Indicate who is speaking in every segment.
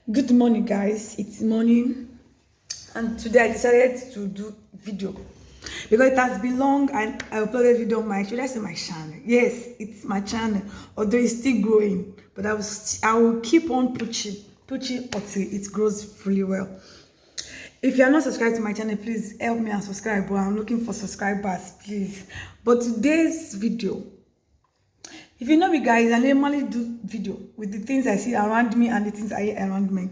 Speaker 1: Good morning, guys. It's morning, and today I decided to do video because it has been long and I uploaded video on my should I say my channel. Yes, it's my channel, although it's still growing, but I will keep on pushing until it grows really well. If you are not subscribed to my channel, please help me and subscribe. But I'm looking for subscribers, please. But today's video, if you know me, guys, I normally do video with the things I see around me and the things I hear around me.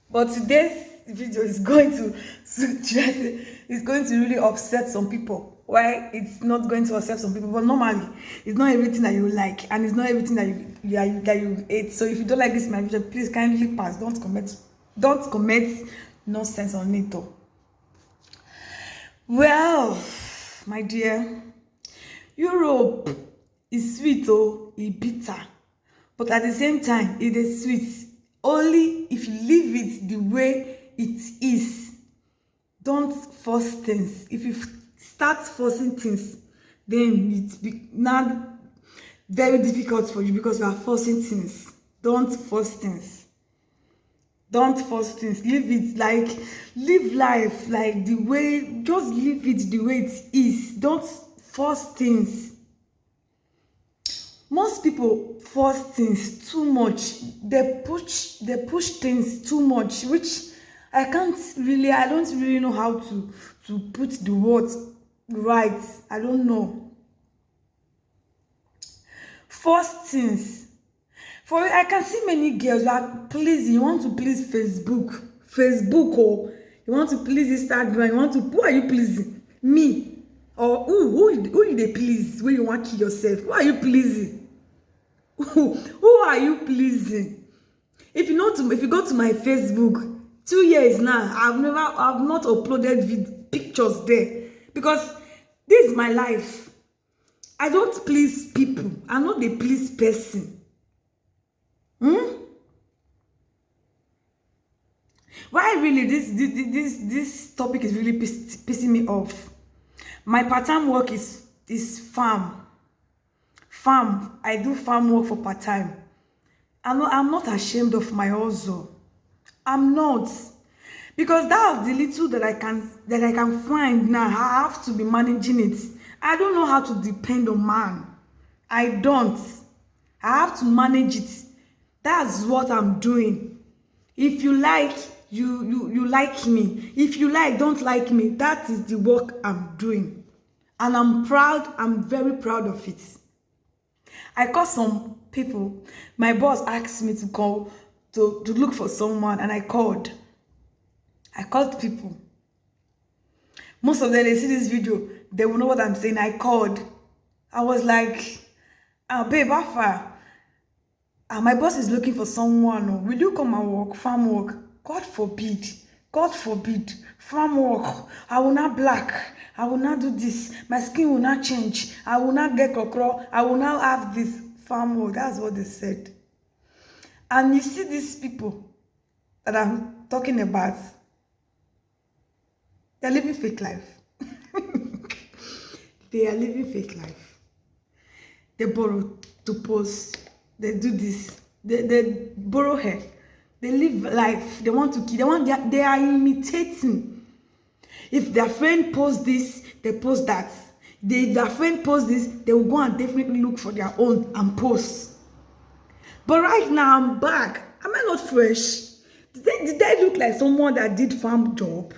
Speaker 1: But today's video is going to it's going to really upset some people. Why it's not going to upset some people? But normally, it's not everything that you like, and it's not everything that you hate. So if you don't like this my video, please kindly pass. Don't comment nonsense on it though. Well, my dear, Europe is sweet or it's bitter, but at the same time it is sweet only if you leave it the way it is. Don't force things. If you start forcing things, then it's now very difficult for you because you are forcing things. Don't force things. Don't force things. Live life like the way, just leave it the way it is. Don't force things. Most people force things too much. They push things too much, which I don't really know how to put the words right. I don't know. Force things. I can see many girls that pleasing. You want to please Facebook, or you want to please Instagram. Who are you pleasing? Me? Or who they please when you want to kill yourself? Who are you pleasing? Who are you pleasing? If you go to my Facebook, 2 years now, I've not uploaded pictures there because this is my life. I don't please people. I'm not a please person. Why really this topic is really pissing me off? My part-time work is farm. I do farm work for part-time. I'm not ashamed of my hustle. I'm not, because that's the little that I can find now. I have to be managing it. I don't know how to depend on man. I don't. I have to manage it. That's what I'm doing. If you like, you like me. If you don't like me, that is the work I'm doing. And I'm proud. I'm very proud of it. I call some people. My boss asked me to call to look for someone, and I called people. Most of them, they see this video, they will know what I'm saying. I called. I was like, babe, Alpha, my boss is looking for someone. Will you come and work farm work? God forbid. Farm work. I will not black. I will not do this. My skin will not change. I will not get cockroach. I will not have this farm work. That's what they said. And you see these people that I'm talking about, they're living fake life. They are living fake life. They borrow to post. They do this. They borrow hair. They live life. They want to kill. They are imitating. If their friend posts this, they post that. If their friend posts this, they will go and definitely look for their own and post. But right now, I'm back. Am I not fresh? Did I look like someone that did farm job?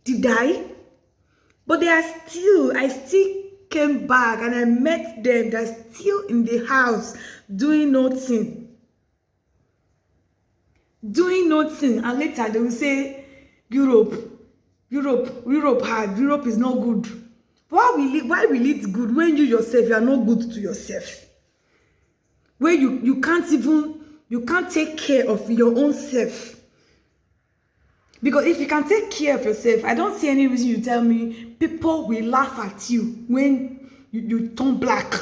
Speaker 1: Did I? But I still came back and I met them. They're still in the house doing nothing. And later they will say, Europe hard. Europe is not good. Why will it good when you yourself, you are not good to yourself? Where you can't take care of your own self. Because if you can take care of yourself, I don't see any reason you tell me people will laugh at you when you turn black.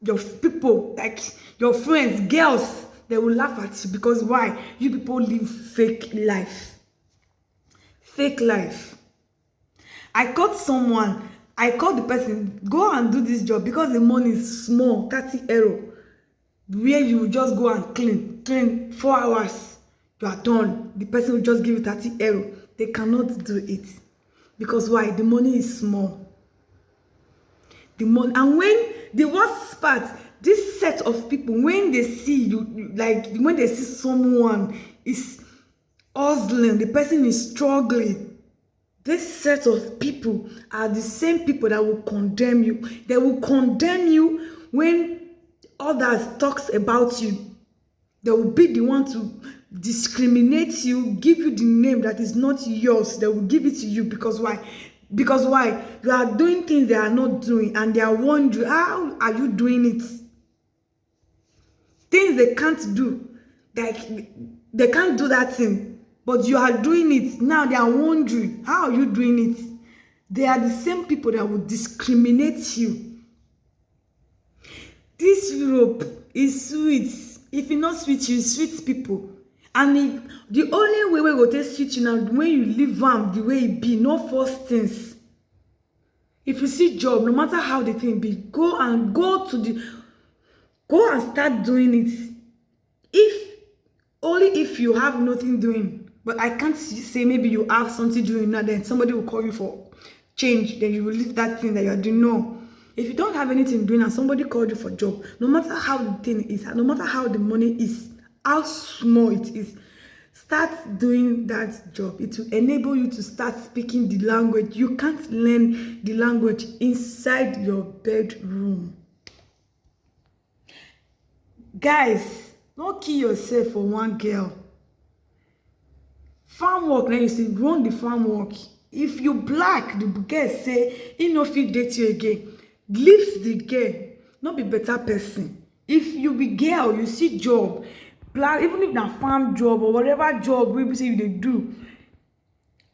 Speaker 1: Your people, like your friends, girls, they will laugh at you because why? You people live fake life. Fake life. I called the person, go and do this job because the money is small, 30 euro. Where you just go and clean. clean 4 hours, you are done. The person will just give you 30 euro. They cannot do it. Because why? The money is small. The money, and when the worst part, this set of people, when they see you, like when they see someone is hustling, the person is struggling, this set of people are the same people that will condemn you. They will condemn you when others talks about you. They will be the one to discriminate you, give you the name that is not yours. They will give it to you because why? Because why? You are doing things they are not doing, and they are wondering, how are you doing it? Things they can't do. Like, they can't do that thing, but you are doing it. Now they are wondering, how are you doing it? They are the same people that will discriminate you. This Europe is sweet. If you not sweet, you sweet people. And the only way we go to sweet you now, when you live the way it be, no force things. If you see job, no matter how the thing be, go and start doing it. Only if you have nothing doing. But I can't say maybe you have something doing now, then somebody will call you for change, then you will leave that thing that you are doing. No. If you don't have anything doing and somebody called you for job, no matter how the thing is, no matter how the money is, how small it is, start doing that job. It will enable you to start speaking the language. You can't learn the language inside your bedroom. Guys, don't kill yourself for one girl. Farm work, then you say, run the farm work. If you black, the girl say, he no fit date you again. Leave the girl, not be better person. If you be girl, you see job, black, even if na farm job or whatever job we say you dey do,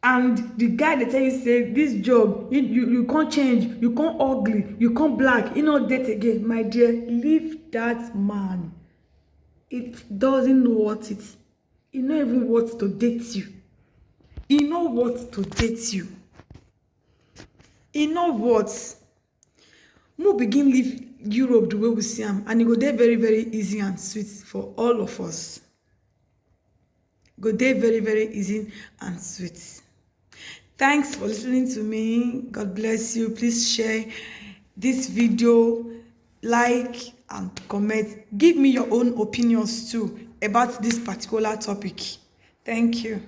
Speaker 1: and the guy they tell you say this job you can't change, you can't ugly, you can't black, you know date again, my dear, leave that man. It doesn't worth it. He not even worth to date you. He not worth to date you. He not worth. We begin live Europe the way we see them, and it go there very, very easy and sweet for all of us. Go there very, very easy and sweet. Thanks for listening to me. God bless you. Please share this video, like and comment. Give me your own opinions too about this particular topic. Thank you.